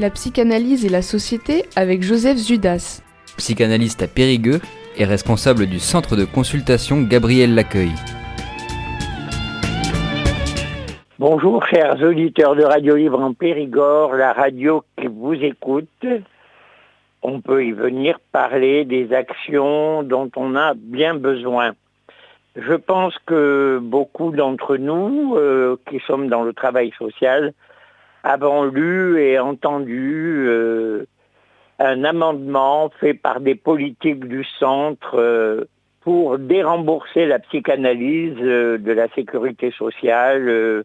La psychanalyse et la société avec Joseph Zudas. Psychanalyste à Périgueux et responsable du centre de consultation Gabriel Laccueil. Bonjour chers auditeurs de Radio Libre en Périgord, la radio qui vous écoute. On peut y venir parler des actions dont on a bien besoin. Je pense que beaucoup d'entre nous qui sommes dans le travail social avons lu et entendu un amendement fait par des politiques du centre pour dérembourser la psychanalyse de la sécurité sociale,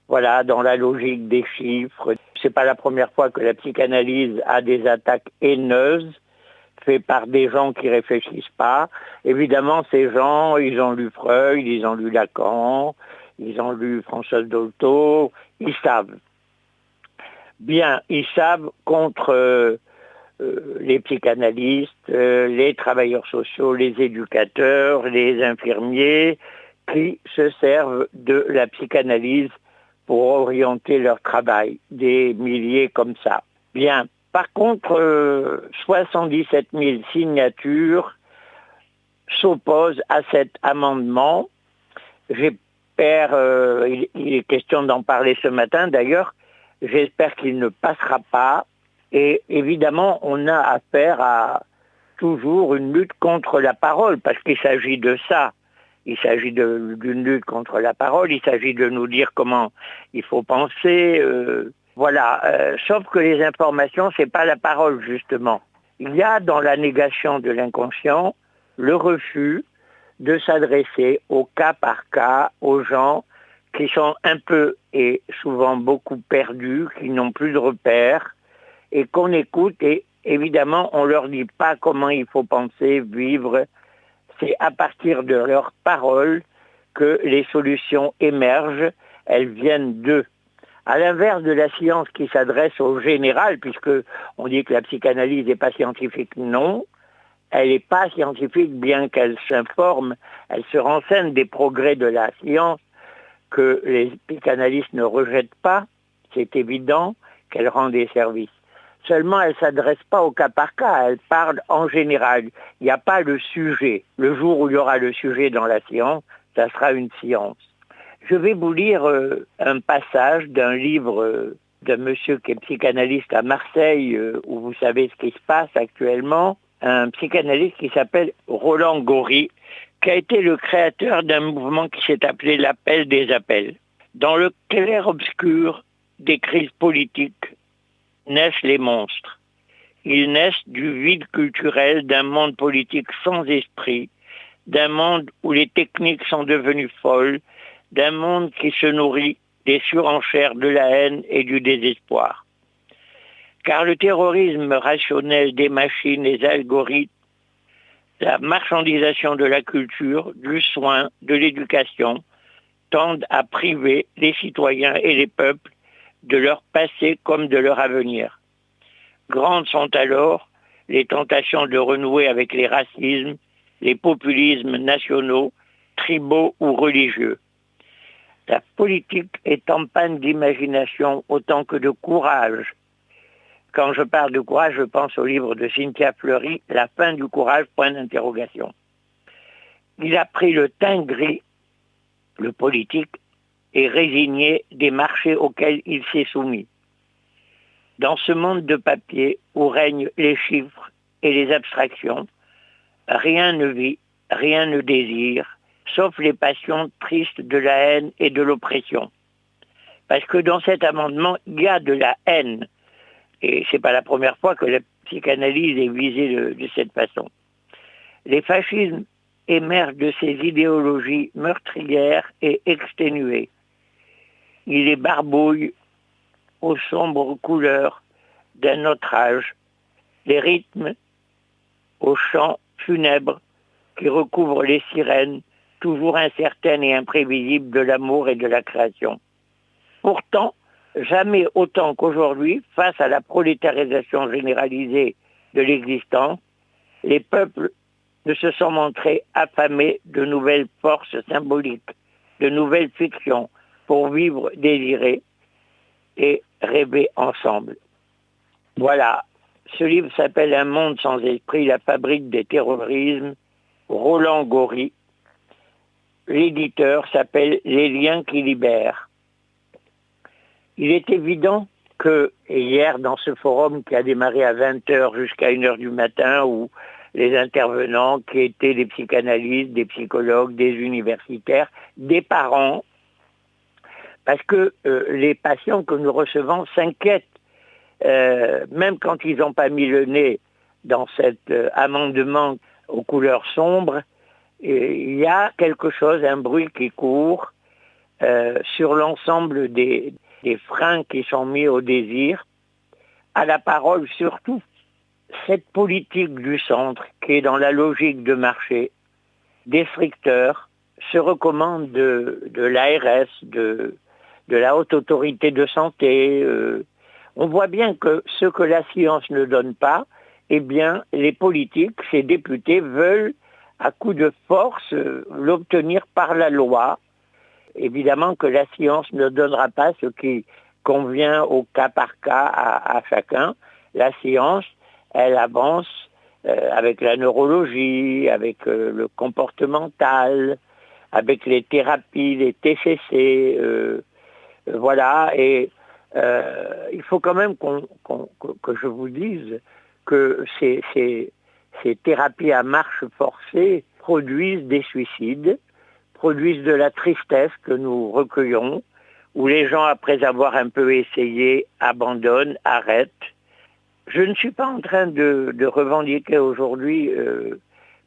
dans la logique des chiffres. C'est pas la première fois que la psychanalyse a des attaques haineuses faites par des gens qui réfléchissent pas. Évidemment, ces gens, ils ont lu Freud, ils ont lu Lacan, ils ont lu François Dolto, ils savent. Bien, ils savent contre les psychanalystes, les travailleurs sociaux, les éducateurs, les infirmiers qui se servent de la psychanalyse pour orienter leur travail, des milliers comme ça. Bien, par contre, 77 000 signatures s'opposent à cet amendement. J'espère, il est question d'en parler ce matin d'ailleurs, j'espère qu'il ne passera pas. Et évidemment, on a affaire à toujours une lutte contre la parole, parce qu'il s'agit de ça. Il s'agit d'une lutte contre la parole, il s'agit de nous dire comment il faut penser. Sauf que les informations, c'est pas la parole, justement. Il y a dans la négation de l'inconscient le refus de s'adresser au cas par cas aux gens qui sont un peu et souvent beaucoup perdus, qui n'ont plus de repères, et qu'on écoute, et évidemment, on leur dit pas comment il faut penser, vivre. C'est à partir de leurs paroles que les solutions émergent, elles viennent d'eux. À l'inverse de la science qui s'adresse au général, puisque on dit que la psychanalyse n'est pas scientifique, non, elle n'est pas scientifique bien qu'elle s'informe, elle se renseigne des progrès de la science que les psychanalystes ne rejettent pas, c'est évident qu'elle rend des services. Seulement, elle ne s'adresse pas au cas par cas, elle parle en général. Il n'y a pas le sujet. Le jour où il y aura le sujet dans la science, ça sera une science. Je vais vous lire un passage d'un livre d'un monsieur qui est psychanalyste à Marseille, où vous savez ce qui se passe actuellement, un psychanalyste qui s'appelle Roland Gori, qui a été le créateur d'un mouvement qui s'est appelé l'appel des appels. Dans le clair-obscur des crises politiques, naissent les monstres. Ils naissent du vide culturel d'un monde politique sans esprit, d'un monde où les techniques sont devenues folles, d'un monde qui se nourrit des surenchères de la haine et du désespoir. Car le terrorisme rationnel des machines, les algorithmes, la marchandisation de la culture, du soin, de l'éducation, tendent à priver les citoyens et les peuples de leur passé comme de leur avenir. Grandes sont alors les tentations de renouer avec les racismes, les populismes nationaux, tribaux ou religieux. La politique est en panne d'imagination autant que de courage. Quand je parle de courage, je pense au livre de Cynthia Fleury, La fin du courage, point d'interrogation. Il a pris le teint gris, le politique, et résigné des marchés auxquels il s'est soumis. Dans ce monde de papier où règnent les chiffres et les abstractions, rien ne vit, rien ne désire, sauf les passions tristes de la haine et de l'oppression. Parce que dans cet amendement, il y a de la haine. Et c'est pas la première fois que la psychanalyse est visée de cette façon. Les fascismes émergent de ces idéologies meurtrières et exténuées. Il les barbouille aux sombres couleurs d'un autre âge, les rythmes aux chants funèbres qui recouvrent les sirènes, toujours incertaines et imprévisibles de l'amour et de la création. Pourtant, jamais autant qu'aujourd'hui, face à la prolétarisation généralisée de l'existence, les peuples ne se sont montrés affamés de nouvelles forces symboliques, de nouvelles fictions pour vivre, désirer et rêver ensemble. Voilà. Ce livre s'appelle Un monde sans esprit, la fabrique des terrorismes, Roland Gori. L'éditeur s'appelle Les liens qui libèrent. Il est évident que hier, dans ce forum qui a démarré à 20h jusqu'à 1h du matin, où les intervenants qui étaient des psychanalystes, des psychologues, des universitaires, des parents, parce que les patients que nous recevons s'inquiètent, même quand ils n'ont pas mis le nez dans cet amendement aux couleurs sombres, il y a quelque chose, un bruit qui court sur l'ensemble des freins qui sont mis au désir, à la parole surtout. Cette politique du centre, qui est dans la logique de marché, destructeur, se recommande de l'ARS, de la Haute Autorité de Santé. On voit bien que ce que la science ne donne pas, eh bien, les politiques, ces députés, veulent, à coup de force, l'obtenir par la loi. Évidemment que la science ne donnera pas ce qui convient au cas par cas à chacun. La science, elle avance avec la neurologie, avec le comportemental, avec les thérapies, les TCC, voilà. Et il faut quand même que je vous dise que ces thérapies à marche forcée produisent des suicides, produisent de la tristesse que nous recueillons, où les gens, après avoir un peu essayé, abandonnent, arrêtent. Je ne suis pas en train de revendiquer aujourd'hui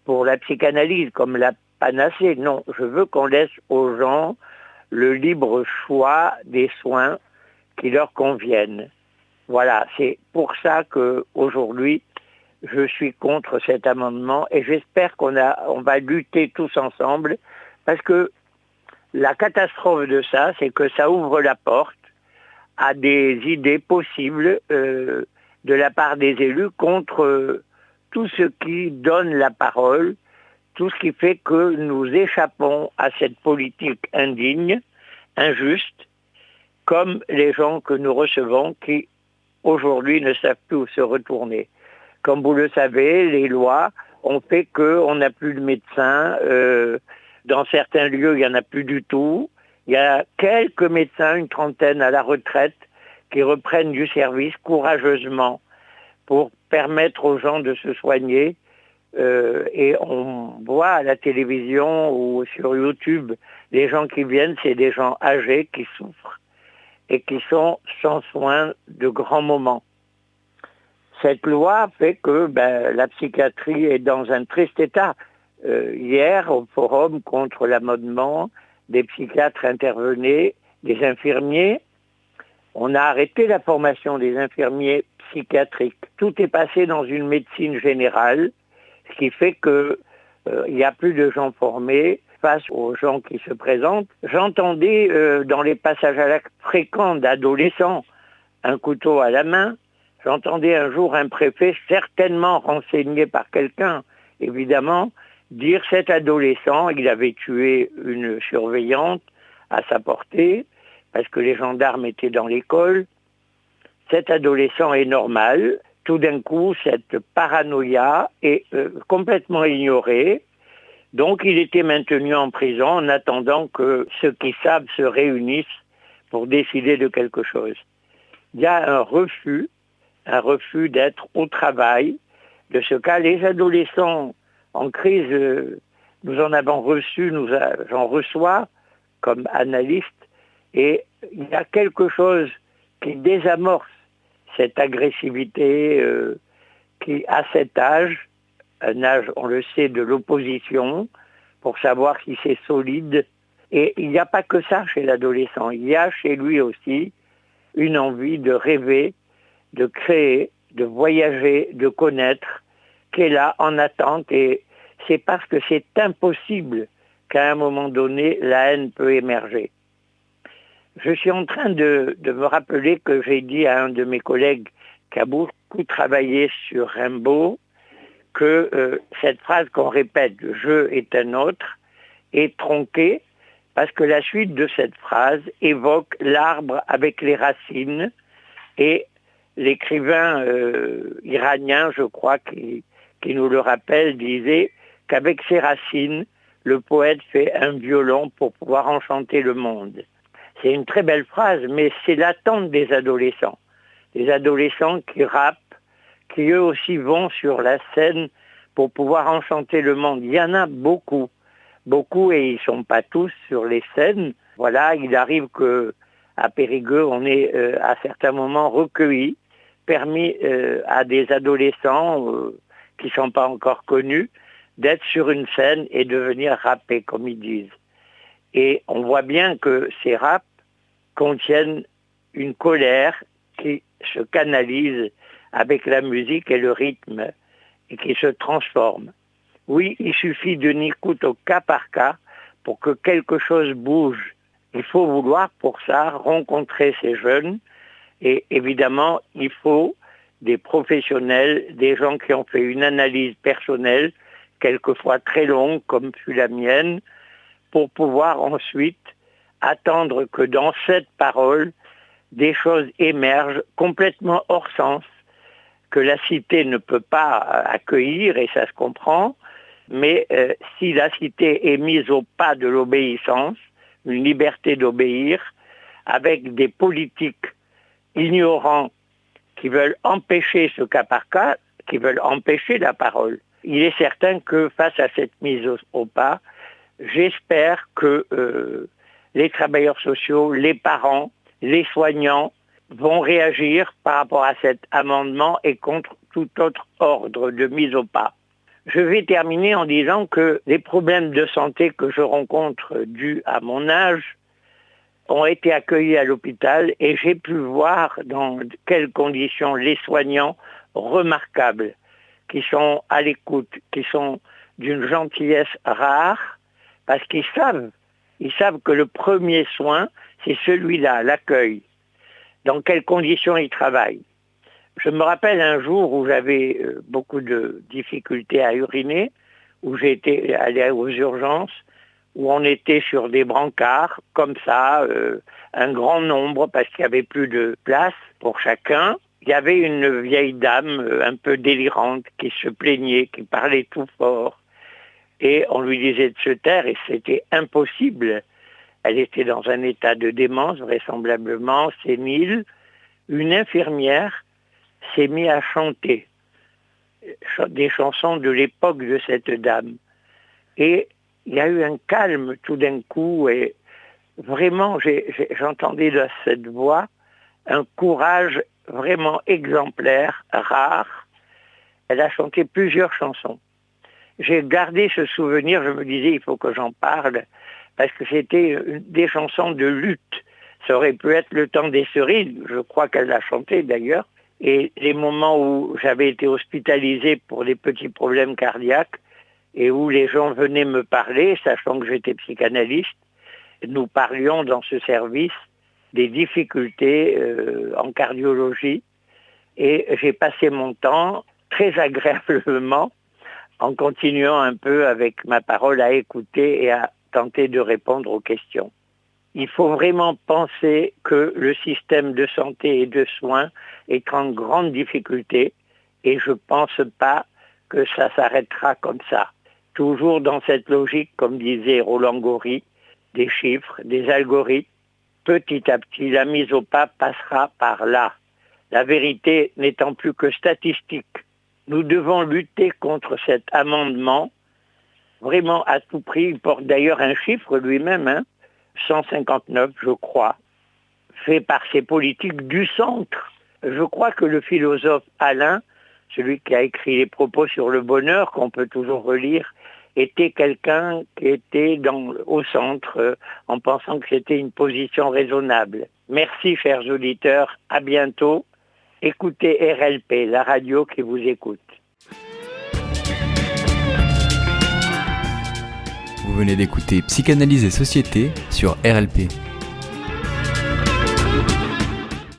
pour la psychanalyse comme la panacée. Non, je veux qu'on laisse aux gens le libre choix des soins qui leur conviennent. Voilà, c'est pour ça qu'aujourd'hui, je suis contre cet amendement et j'espère qu'on va lutter tous ensemble, parce que la catastrophe de ça, c'est que ça ouvre la porte à des idées possibles de la part des élus contre tout ce qui donne la parole, tout ce qui fait que nous échappons à cette politique indigne, injuste, comme les gens que nous recevons qui, aujourd'hui, ne savent plus où se retourner. Comme vous le savez, les lois ont fait qu'on n'a plus de médecins. Dans certains lieux, il n'y en a plus du tout. Il y a quelques médecins, une trentaine à la retraite, qui reprennent du service courageusement pour permettre aux gens de se soigner. Et on voit à la télévision ou sur YouTube, les gens qui viennent, c'est des gens âgés qui souffrent et qui sont sans soins de grands moments. Cette loi fait que la psychiatrie est dans un triste état. Hier, au forum contre l'amendement, des psychiatres intervenaient, des infirmiers. On a arrêté la formation des infirmiers psychiatriques. Tout est passé dans une médecine générale, ce qui fait qu'il n'y a plus de gens formés face aux gens qui se présentent. J'entendais dans les passages à l'acte fréquents d'adolescents, un couteau à la main. J'entendais un jour un préfet, certainement renseigné par quelqu'un, évidemment, dire cet adolescent, il avait tué une surveillante à sa portée, parce que les gendarmes étaient dans l'école. Cet adolescent est normal. Tout d'un coup, cette paranoïa est complètement ignorée. Donc, il était maintenu en prison en attendant que ceux qui savent se réunissent pour décider de quelque chose. Il y a un refus d'être au travail. De ce cas, les adolescents en crise, nous en avons reçu, j'en reçois comme analyste, et il y a quelque chose qui désamorce cette agressivité qui, à cet âge, un âge, on le sait, de l'opposition, pour savoir si c'est solide. Et il n'y a pas que ça chez l'adolescent, il y a chez lui aussi une envie de rêver, de créer, de voyager, de connaître, qui est là en attente, et c'est parce que c'est impossible qu'à un moment donné, la haine peut émerger. Je suis en train de me rappeler que j'ai dit à un de mes collègues qui a beaucoup travaillé sur Rimbaud que cette phrase qu'on répète, « je est un autre », est tronquée parce que la suite de cette phrase évoque l'arbre avec les racines et L'écrivain iranien, je crois, qui nous le rappelle, disait qu'avec ses racines, le poète fait un violon pour pouvoir enchanter le monde. C'est une très belle phrase, mais c'est l'attente des adolescents. Des adolescents qui rappent, qui eux aussi vont sur la scène pour pouvoir enchanter le monde. Il y en a beaucoup, et ils ne sont pas tous sur les scènes. Voilà, il arrive qu'à Périgueux, on est à certains moments recueillis, permis à des adolescents qui ne sont pas encore connus, d'être sur une scène et de venir rapper, comme ils disent. Et on voit bien que ces raps contiennent une colère qui se canalise avec la musique et le rythme et qui se transforme. Oui, il suffit d'une écoute au cas par cas pour que quelque chose bouge. Il faut vouloir pour ça rencontrer ces jeunes et évidemment, il faut des professionnels, des gens qui ont fait une analyse personnelle, quelquefois très longue comme fut la mienne, pour pouvoir ensuite attendre que dans cette parole, des choses émergent complètement hors sens, que la cité ne peut pas accueillir, et ça se comprend, mais si la cité est mise au pas de l'obéissance, une liberté d'obéir, avec des politiques ignorants qui veulent empêcher ce cas par cas, qui veulent empêcher la parole. Il est certain que face à cette mise au pas, j'espère que les travailleurs sociaux, les parents, les soignants vont réagir par rapport à cet amendement et contre tout autre ordre de mise au pas. Je vais terminer en disant que les problèmes de santé que je rencontre dus à mon âge ont été accueillis à l'hôpital et j'ai pu voir dans quelles conditions les soignants remarquables, qui sont à l'écoute, qui sont d'une gentillesse rare, parce qu'ils savent que le premier soin, c'est celui-là, l'accueil. Dans quelles conditions ils travaillent. Je me rappelle un jour où j'avais beaucoup de difficultés à uriner, où j'étais allé aux urgences, où on était sur des brancards, comme ça, un grand nombre, parce qu'il n'y avait plus de place pour chacun. Il y avait une vieille dame un peu délirante qui se plaignait, qui parlait tout fort. Et on lui disait de se taire et c'était impossible. Elle était dans un état de démence, vraisemblablement sénile. Une infirmière s'est mise à chanter des chansons de l'époque de cette dame. Et il y a eu un calme tout d'un coup et vraiment j'entendais dans cette voix un courage vraiment exemplaire, rare. Elle a chanté plusieurs chansons. J'ai gardé ce souvenir, je me disais il faut que j'en parle, parce que c'était des chansons de lutte. Ça aurait pu être Le temps des cerises, je crois qu'elle l'a chanté d'ailleurs. Et les moments où j'avais été hospitalisé pour des petits problèmes cardiaques et où les gens venaient me parler, sachant que j'étais psychanalyste, nous parlions dans ce service des difficultés en cardiologie. Et j'ai passé mon temps très agréablement en continuant un peu avec ma parole à écouter et à tenter de répondre aux questions. Il faut vraiment penser que le système de santé et de soins est en grande difficulté et je ne pense pas que ça s'arrêtera comme ça. Toujours dans cette logique, comme disait Roland Gori, des chiffres, des algorithmes, petit à petit, la mise au pas passera par là. La vérité n'étant plus que statistique. Nous devons lutter contre cet amendement, vraiment à tout prix. Il porte d'ailleurs un chiffre lui-même, 159, je crois, fait par ces politiques du centre. Je crois que le philosophe Alain, celui qui a écrit les propos sur le bonheur, qu'on peut toujours relire, était quelqu'un qui était au centre, en pensant que c'était une position raisonnable. Merci, chers auditeurs, à bientôt. Écoutez RLP, la radio qui vous écoute. Vous venez d'écouter Psychanalyse et Société sur RLP.